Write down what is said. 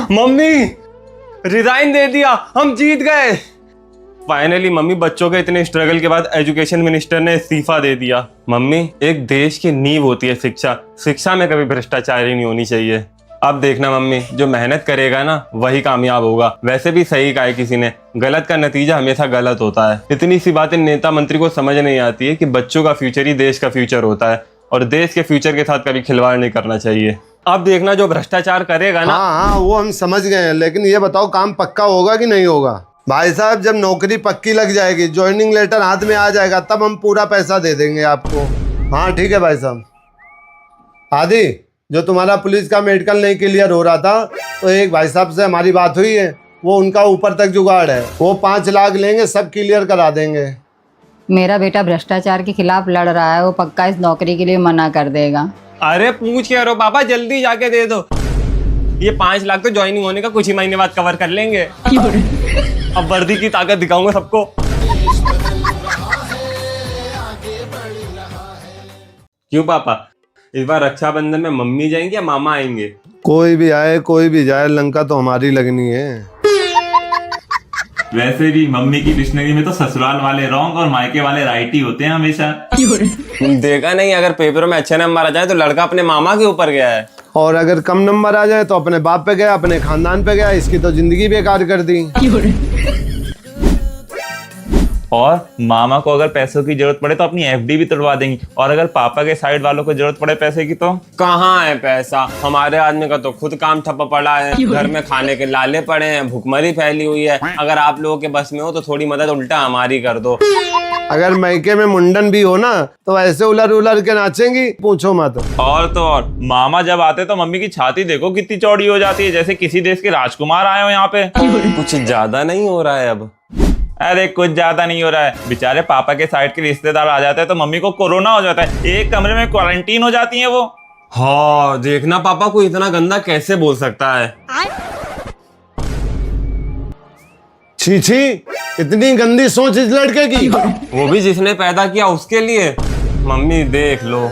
Mummy resign दे दिया, हम जीत गए फाइनली। मम्मी बच्चों के इतने स्ट्रगल के बाद एजुकेशन मिनिस्टर ने इस्तीफा दे दिया। मम्मी एक देश की नींव होती है शिक्षा, शिक्षा में कभी भ्रष्टाचार ही नहीं होनी चाहिए। अब देखना मम्मी, जो मेहनत करेगा ना वही कामयाब होगा। वैसे भी सही कहा है किसी ने, गलत का नतीजा हमेशा गलत होता है। इतनी सी बातें नेता मंत्री को समझ नहीं आती है कि बच्चों का फ्यूचर ही देश का फ्यूचर होता है और देश के फ्यूचर के साथ कभी खिलवाड़ नहीं करना चाहिए। अब देखना जो भ्रष्टाचार करेगा ना। हाँ वो हम समझ गए हैं, लेकिन ये बताओ काम पक्का होगा कि नहीं होगा? भाई साहब जब नौकरी पक्की लग जाएगी, ज्वाइनिंग लेटर हाथ में आ जाएगा, तब हम पूरा पैसा दे देंगे आपको। हाँ ठीक है भाई साहब। आदि, जो तुम्हारा पुलिस का मेडिकल नहीं क्लियर हो रहा था, तो एक भाई साहब से हमारी बात हुई है, वो उनका ऊपर तक जुगाड़ है, वो 5 लाख लेंगे, सब क्लियर करा देंगे। मेरा बेटा भ्रष्टाचार के खिलाफ लड़ रहा है, वो पक्का इस नौकरी के लिए मना कर देगा। अरे पूछ के रहो पापा, जल्दी जाके दे दो। ये 5 लाख तो ज्वाइनिंग होने का कुछ ही महीने बाद कवर कर लेंगे। अब वर्दी की ताकत दिखाऊंगा सबको। क्यों पापा, इस बार रक्षाबंधन में मम्मी जाएंगे या मामा आएंगे? कोई भी आए कोई भी जाए, लंका तो हमारी लगनी है। वैसे भी मम्मी की डिक्शनरी में तो ससुराल वाले रॉन्ग और मायके वाले राइट ही होते हैं हमेशा। देखा नहीं, अगर पेपर में अच्छे नंबर आ जाए तो लड़का अपने मामा के ऊपर गया है, और अगर कम नंबर आ जाए तो अपने बाप पे गया, अपने खानदान पे गया। इसकी तो जिंदगी बेकार कर दी। और मामा को अगर पैसों की जरूरत पड़े तो अपनी एफडी भी तोड़वा देंगी, और अगर पापा के साइड वालों को जरूरत पड़े पैसे की तो कहाँ है पैसा? हमारे आदमी का तो खुद काम ठप्पा पड़ा है, घर में खाने के लाले पड़े हैं, भुखमरी फैली हुई है। अगर आप लोगों के बस में हो तो थोड़ी मदद उल्टा हमारी कर दो। अगर मैके में मुंडन भी हो ना तो ऐसे उलर उलर के नाचेंगी, पूछो मत। और तो और मामा जब आते तो मम्मी की छाती देखो कितनी चौड़ी हो जाती है, जैसे किसी देश के राजकुमार आए हो यहाँ पे। कुछ ज्यादा नहीं हो रहा है अब? अरे कुछ ज्यादा नहीं हो रहा है, बेचारे पापा के साइड के रिश्तेदार आ जाते हैं तो मम्मी को कोरोना हो जाता है, एक कमरे में क्वारंटीन हो जाती है वो। हाँ देखना, पापा को इतना गंदा कैसे बोल सकता है? छी छी, इतनी गंदी सोच इस लड़के की। वो भी जिसने पैदा किया उसके लिए। मम्मी देख लो।